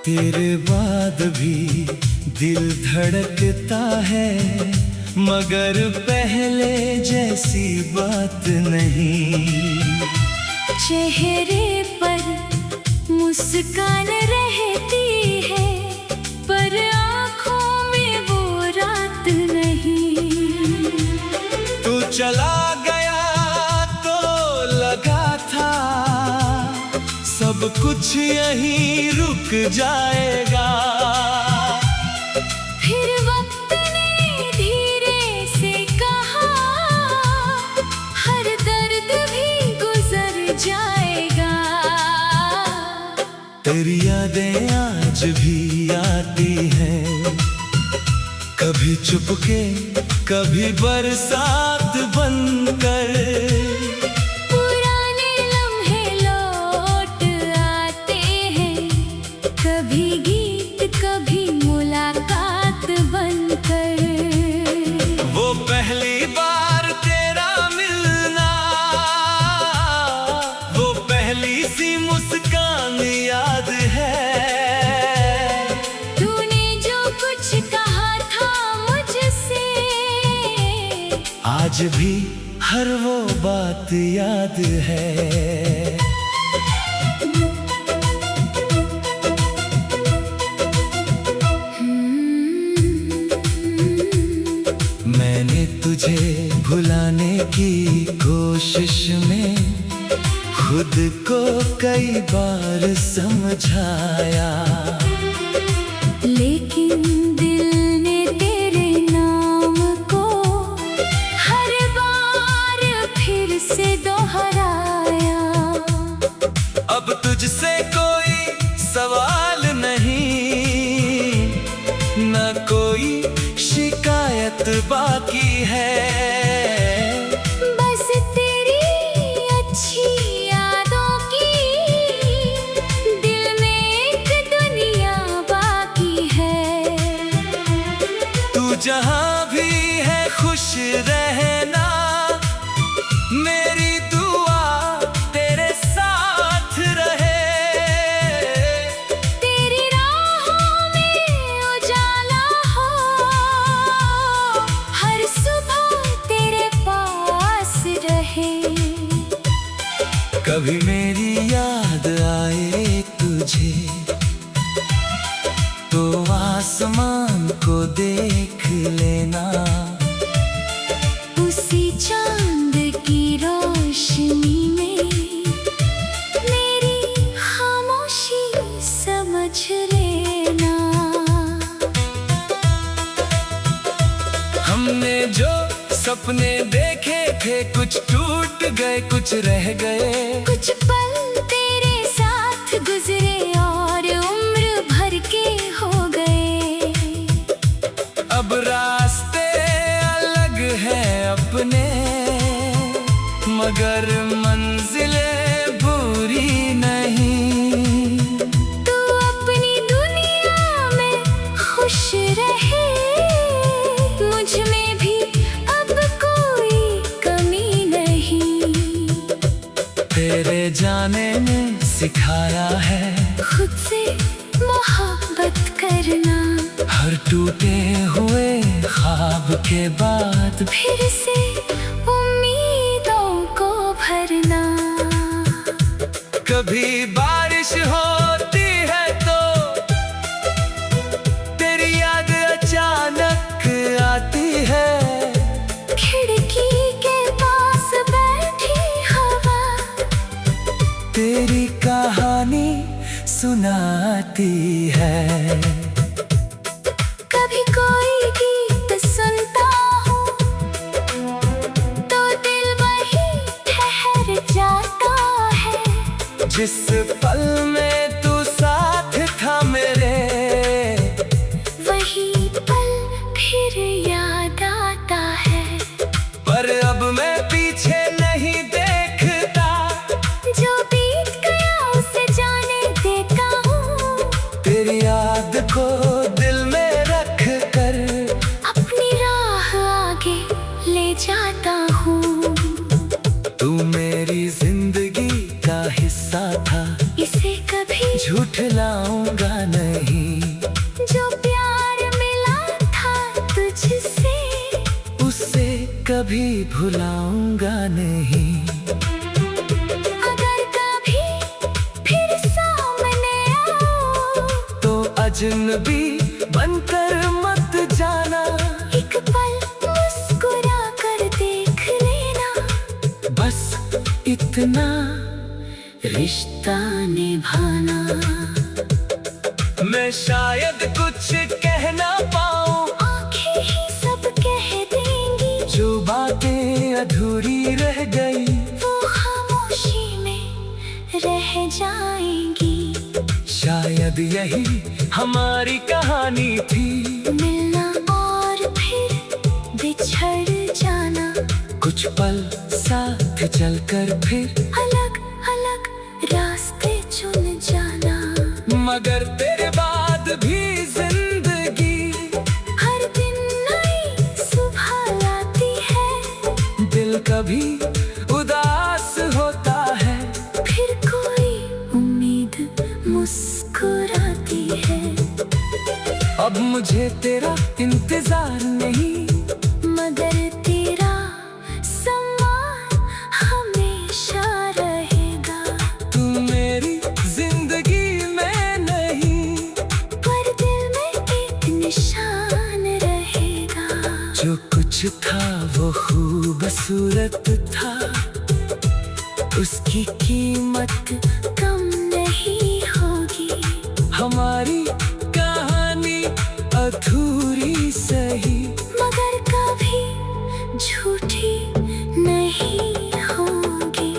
तेरे बाद भी दिल धड़कता है, मगर पहले जैसी बात नहीं। चेहरे पर मुस्कान रहती है, पर आँखों में वो रात नहीं। तू चला गया तो लगा था सब कुछ यहीं रुक जाएगा। फिर वक्त ने धीरे से कहा, हर दर्द भी गुजर जाएगा। तेरी यादें आज भी आती हैं, कभी चुपके कभी बरसात बनकर। पुराने लम्हे लौट आते हैं, कभी गीत कभी मुलाकात बनकर। वो पहली बार तेरा मिलना, वो पहली सी मुस्कान याद है। तूने जो कुछ कहा था मुझसे, आज भी हर वो बात याद है। मैंने तुझे भुलाने की कोशिश में खुद को कई बार समझाया, लेकिन दिल ने तेरे नाम को हर बार फिर से दोहराया। अब तुझसे कोई सवाल नहीं, न कोई शिकायत बाकी है। बस तेरी अच्छी यादों की दिल में एक दुनिया बाकी है। तू जहाँ भी है खुश रहना, मेरी दुआ तेरे साथ रहे। तेरी राहों में उजाला हो, हर सुबह तेरे पास रहे। कभी मेरी याद आए तुझे तो आसमान को देख लेना, उसी चांद की रोशनी में मेरी खामोशी समझ लेना। हमने जो सपने देखे थे कुछ टूट गए कुछ रह गए। कुछ पल तेरे साथ गुजरे और उम्र भर के हो गए। अब रास्ते अलग हैं अपने, मगर मंजिलें बुरी नहीं। तू अपनी दुनिया में खुश रहे, मुझ में भी अब कोई कमी नहीं। तेरे जाने ने सिखाया है खुद से मोहब्बत करना, हर टूटे हुए ख्वाब के बाद फिर से उम्मीदों को भरना। कभी बारिश होती है तो तेरी याद अचानक आती है। खिड़की के पास बैठी हवा तेरी कहानी सुनाती है। कभी कोई गीत सुनता हूँ तो दिल वहीं ठहर जाता है। जिस पल में तू साथ था मेरे, वही पल फिर याद आता है। पर अब मैं पीछे नहीं देखता, जो बीत गया उसे जाने देता हूँ। तेरी याद को दिल में रख कर अपनी राह आगे ले जाता हूँ। तू मेरी जिंदगी का हिस्सा था, इसे कभी झूठलाऊंगा नहीं। जो प्यार मिला था तुझसे, उसे कभी भुलाऊंगा नहीं। अगर कभी फिर सामने आओ, तो अजनबी बनकर मत जाना। एक पल मुस्कुरा कर देख लेना। बस इतना रिश्ता निभाना। मैं शायद कुछ कह ना पाऊं, आंखें ही सब कह देंगी। जो बातें अधूरी रह गई, वो खामोशी में रह जाएंगी। शायद यही हमारी कहानी थी। मिलना और फिर बिछड़ जाना। कुछ पल साथ चलकर फिर अलग अलग रास्ते चुन जाना। मगर तेरे बाद भी जिंदगी हर दिन नई सुबह लाती है। दिल कभी उदास होता है, फिर कोई उम्मीद मुस्कुराती है। अब मुझे तेरा इंतजार नहीं, मगर तेरा सम्मान हमेशा रहेगा। तू मेरी जिंदगी में नहीं, पर दिल में एक निशान रहेगा। जो कुछ था वो खूबसूरत था, उसकी कीमत कम नहीं होगी। हमारी कहानी अधूरी सही, मगर कभी झूठी नहीं होगी।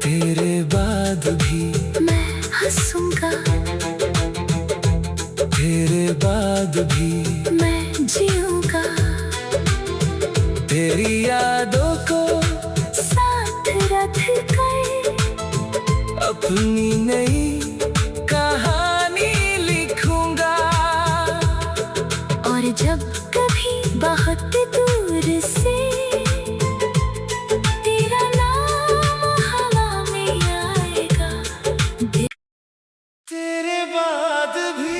तेरे बाद भी मैं हंसूंगा, तेरे बाद भी मैं जीऊंगा। तेरी यादों को साथ रख कर अपनी नई कहानी लिखूंगा। और जब कभी बहुत दूर से तेरा नाम हवा में आएगा। तेरे बाद भी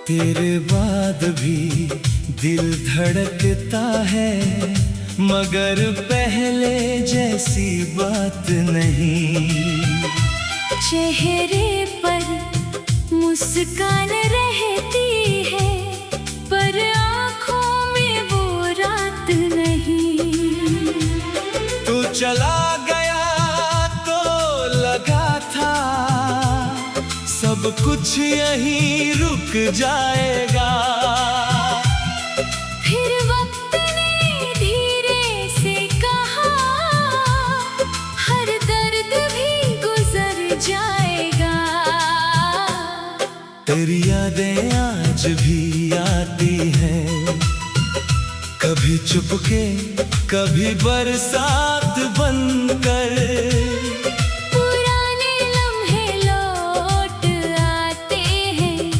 तेरे बाद भी दिल धड़कता है, मगर पहले जैसी बात नहीं। चेहरे पर मुस्कान रहती है, पर आँखों में वो रात नहीं। तू चला गया तो लगा था सब कुछ यहीं रुक जाएगा। फिर वक्त ने धीरे से कहा, हर दर्द भी गुजर जाएगा। तेरी यादें आज भी आती हैं, कभी चुपके कभी बरसात बनकर। पुराने लम्हे लौट आते हैं,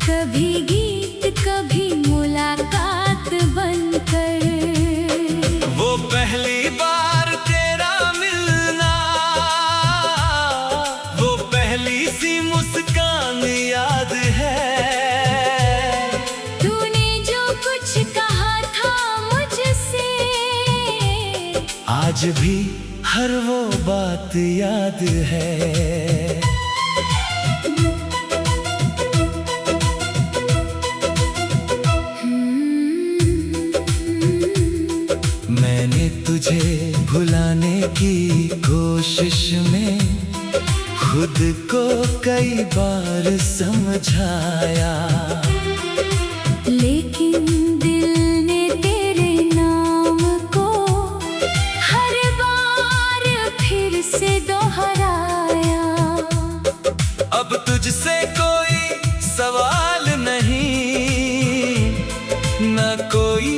कभी गीत कभी मुलाकात बनकर। वो पहली बार तेरा मिलना, वो पहली सी मुस्कान याद है। तूने जो कुछ कहा था मुझसे, आज भी हर वो बात याद है। मैंने तुझे भुलाने की कोशिश में खुद को कई बार समझाया, लेकिन दिल ने तेरे नाम को हर बार फिर से दोहराया। अब तुझसे सवाल नहीं, न कोई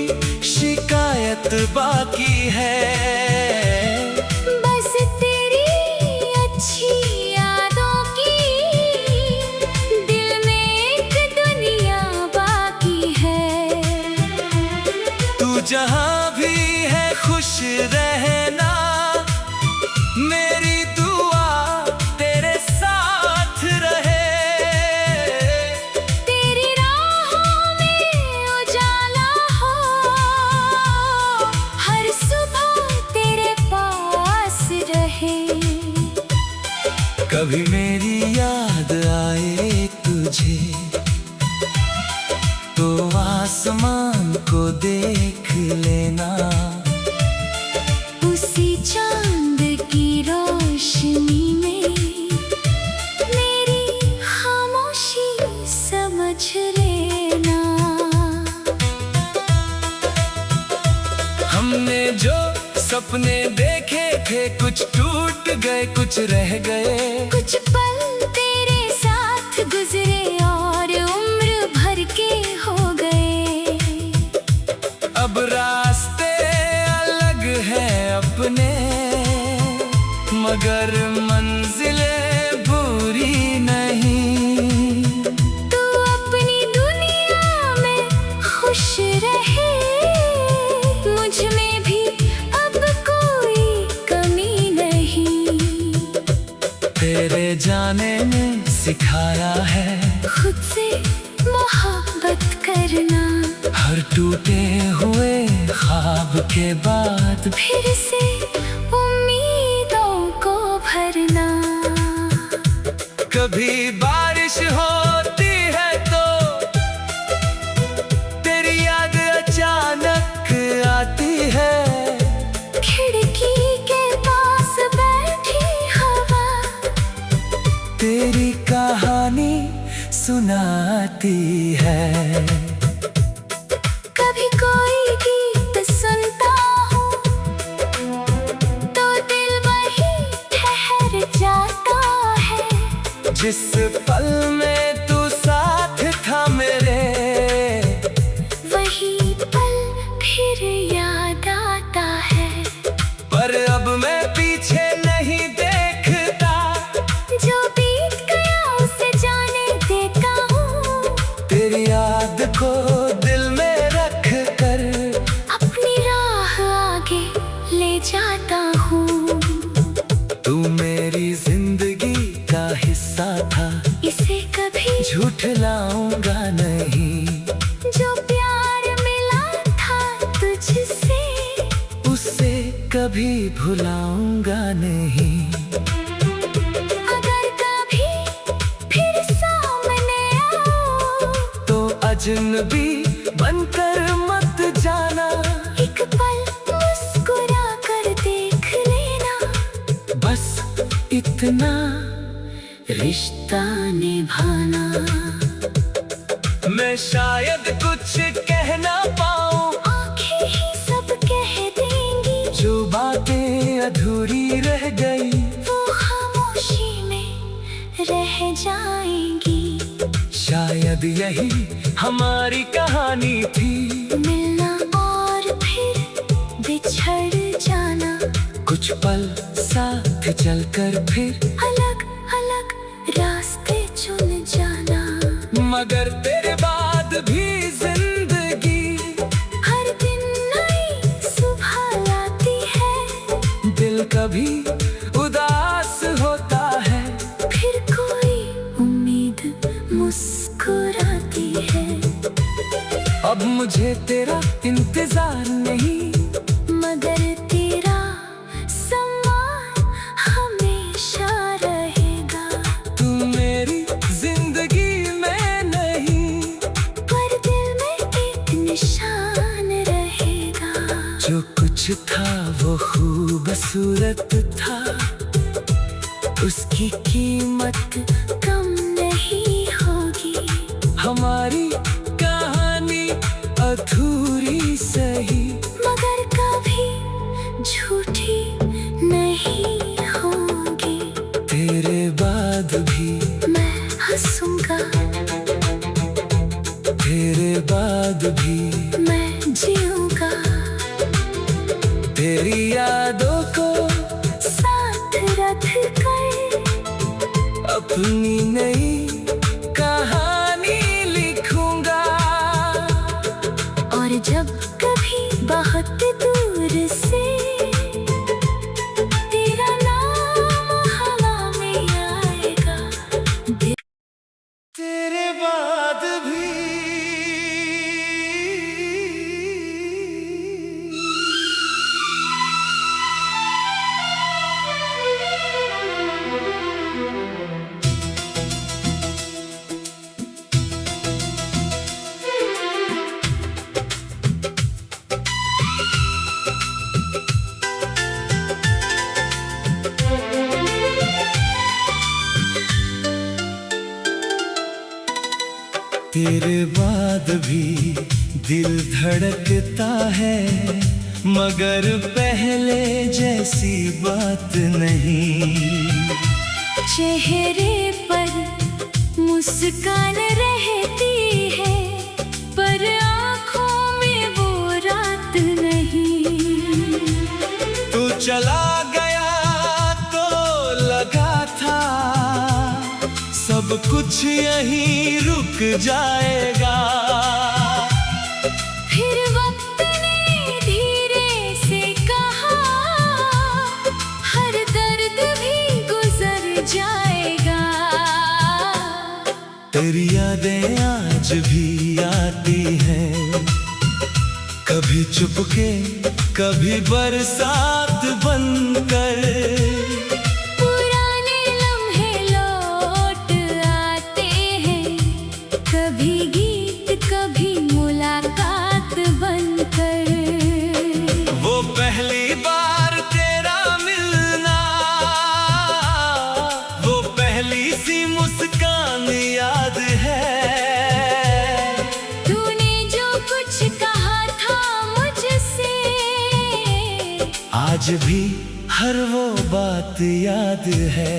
शिकायत बाकी है। बस तेरी अच्छी यादों की दिल में एक दुनिया बाकी है। तू जहाँ भी है खुश रहना, मेरी दुआ तेरे साथ रहे। तेरी राहों में उजाला हो, हर सुबह तेरे पास रहे। कभी मेरी याद आए तुझे तो आसमान को देख लेना, उसी चांद की रोशनी में मेरी खामोशी समझ लेना। हमने जो सपने देखे थे कुछ टूट गए कुछ रह गए। कुछ पल तेरे साथ गुजरे और उम्र भर के हो गए। अब रास्ते अलग हैं अपने, मगर मंजिलें बुरी नहीं। तू अपनी दुनिया में खुश रहे, मुझ में भी अब कोई कमी नहीं। तेरे जाने ने सिखाया है खुद से मोहब्बत करना, हर टूटे हुए ख्वाब के बाद फिर से उम्मीदों को भरना। कभी बारिश होती है तो तेरी याद अचानक आती है। खिड़की के पास बैठी हवा तेरी कहानी सुनाती है। कभी कोई गीत सुनता हूँ तो दिल वहीं ठहर जाता है। जिस पल में तू साथ था मेरे, वही पल फिर याद आता है। पर अब मैं पीछे नहीं देखता, जो बीत गया उसे जाने देता हूँ। तेरी याद को दिल में रख कर अपनी राह आगे ले जाता हूँ। तू मेरी जिंदगी का हिस्सा था, इसे कभी झूठलाऊंगा नहीं। जो प्यार मिला था तुझसे, उसे कभी भुलाऊंगा नहीं। अगर कभी फिर सामने आओ तो अजनबी बनकर मत जाना, एक पल मुस्कुरा कर देख लेना। बस इतना रिश्ता निभाना। मैं शायद कुछ कह ना पाऊं, आंखें ही सब कह देंगी। जो बातें अधूरी रह गई वो खामोशी में रह जाएंगी। शायद यही हमारी कहानी थी, मिलना और फिर बिछड़ जाना। कुछ पल साथ चलकर फिर अलग अलग रास्ते चुन जाना। मगर तेरे बाद भी जिंदगी हर दिन नई सुबह लाती है। दिल कभी उदास होता है, फिर कोई उम्मीद मुस्कुराती है। अब मुझे तेरा इंतजार नहीं, मगर तेरा सम्मान हमेशा रहेगा। तू मेरी जिंदगी में नहीं, पर दिल में एक निशान रहेगा। जो कुछ था वो खूबसूरत था, उसकी कीमत कम नहीं होगी। हमारी कहानी अधूरी सही, मगर कभी झूठी नहीं होगी। तेरे बाद भी मैं हंसूंगा तेरे बाद भी मैं जीऊंगा, तेरी यादों को साथ रख कर अपनी नई कहानी लिखूंगा। और जब कभी बहुत दूर से तेरा नाम हवा में आएगा, तेरे बाद भी तेरे बाद भी दिल धड़कता है, मगर पहले जैसी बात नहीं। चेहरे पर मुस्कान रहती है, पर आँखों में वो रात नहीं। तू चला गया तो लगा था सब कुछ यहीं रुक जाएगा। फिर वक्त ने धीरे से कहा, हर दर्द भी गुजर जाएगा। तेरी यादें आज भी आती हैं, कभी चुपके कभी बरसात बनकर। पुराने लम्हे लौट आते हैं, कभी गीत कभी मुलाकात बनकर। वो पहली बार तेरा मिलना, वो पहली सी मुस्कान याद है। तूने जो कुछ कहा था मुझसे, आज भी हर वो बात याद है।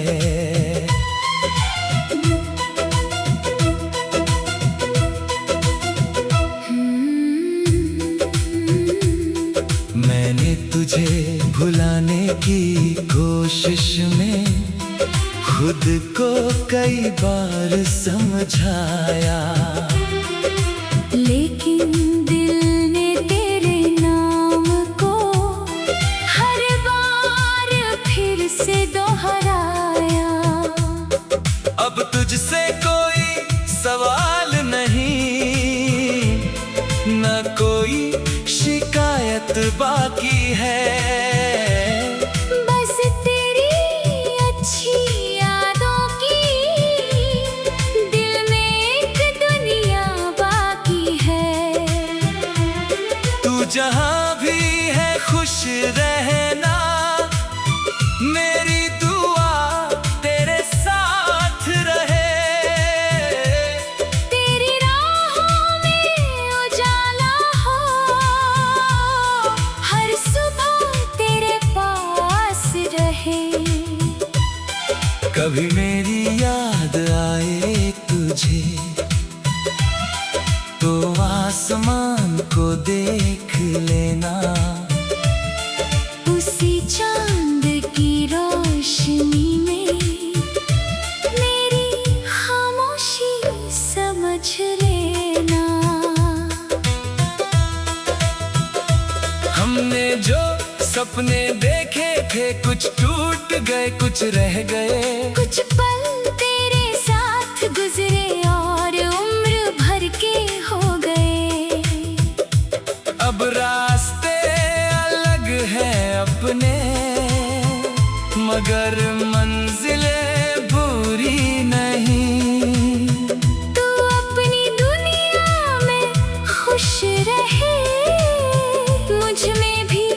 मैंने तुझे भुलाने की कोशिश में खुद को कई बार समझाया, लेकिन दिल ने तेरे नाम को हर बार फिर से दोहराया। अब तुझसे कोई सवाल नहीं, न कोई शिकायत बाकी है। बस तेरी अच्छी यादों की दिल में एक दुनिया बाकी है। तू जहाँ भी है खुश रहना, मेरी दुआ तेरे साथ रहे। तेरी राहों में उजाला हो, हर सुबह तेरे पास रहे। कभी मेरी याद आए तुझे तो आसमान को देख लेना, उसी चांद की रोशनी में मेरी खामोशी समझ लेना। हमने जो सपने देखे थे कुछ टूट गए कुछ रह गए। कुछ पल तेरे साथ गुजरे और उम्र भर के हो गए। अब रास्ते अलग हैं अपने, मगर मंजिलें बुरी नहीं। तू अपनी दुनिया में खुश रहे, मुझ में भी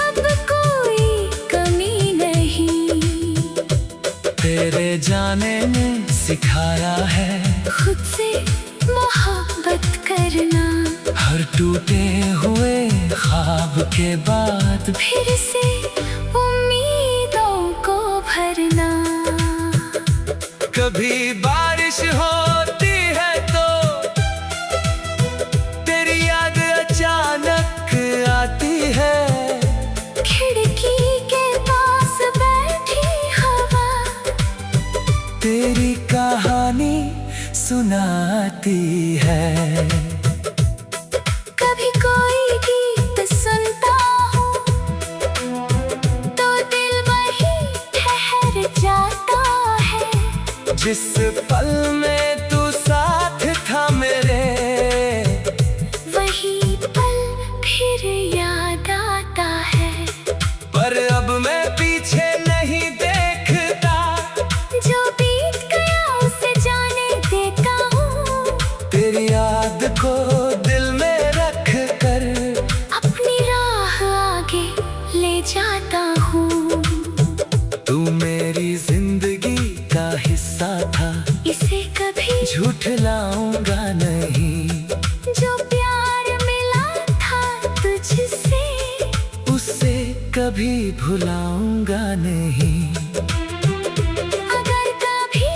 अब कोई कमी नहीं। तेरे जाने ने सिखाया है खुद से मोहब्बत करना, हर टूटे हुए ख्वाब के बाद फिर से उम्मीदों को भरना। कभी बारिश होती है तो आती है। कभी कोई गीत सुनता हूँ तो दिल वहीं ठहर जाता है। जिस पल में तू साथ था मेरे, वही पल फिर याद आता है। पर अब मैं पीछे नहीं देखता, जो बीत गया उसे जाने देता हूँ। तेरी याद को दिल में रख कर अपनी राह आगे ले जाता हूँ। तू मेरी जिंदगी का हिस्सा था, इसे कभी झूठलाऊंगा नहीं। जो प्यार मिला था तुझसे, उसे कभी भुलाऊंगा नहीं। अगर कभी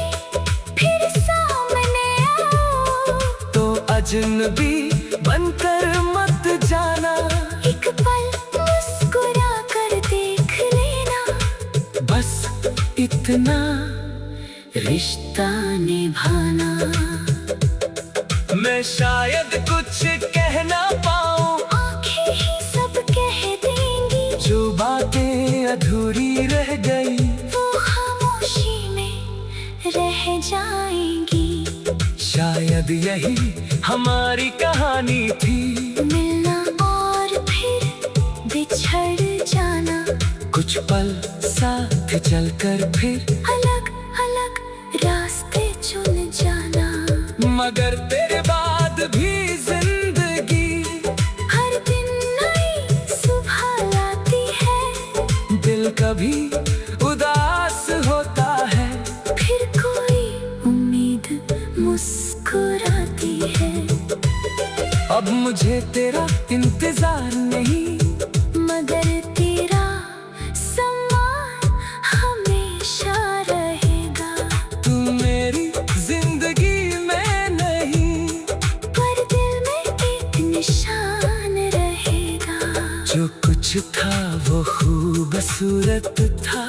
फिर सामने आओ तो अजनबी बनकर मत जाना, एक पल मुस्कुरा कर देख लेना। बस इतना रिश्ता निभाना। मैं शायद कुछ कह ना पाऊं, आंखें ही सब कह देंगी। जो बातें अधूरी रह गई वो खामोशी में रह जाएंगी। शायद यही हमारी कहानी थी, मिलना और फिर बिछड़ जाना। कुछ पल साथ चलकर फिर अलग अलग रास्ते चुन जाना। मगर तेरे बाद भी जिंदगी हर दिन नई सुबह लाती है। दिल कभी उदास होता है, फिर कोई उम्मीद मुस्कुराती है। अब मुझे तेरा इंतजार नहीं, मगर तेरा सम्मान हमेशा रहेगा। तू मेरी जिंदगी में नहीं, पर दिल में एक निशान रहेगा। जो कुछ था वो खूबसूरत था,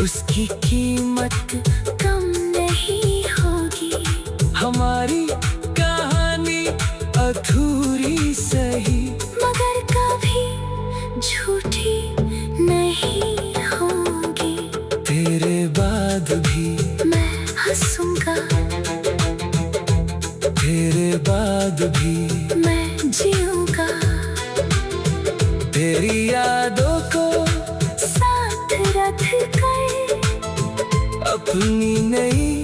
उसकी कीमत कम नहीं होगी। हमारी कहानी अधूरी सही, मगर कभी झूठी नहीं होगी। तेरे बाद भी मैं हंसूंगा, तेरे बाद भी मैं जीऊंगा। तेरी यादों को साथ रख कर अपनी नई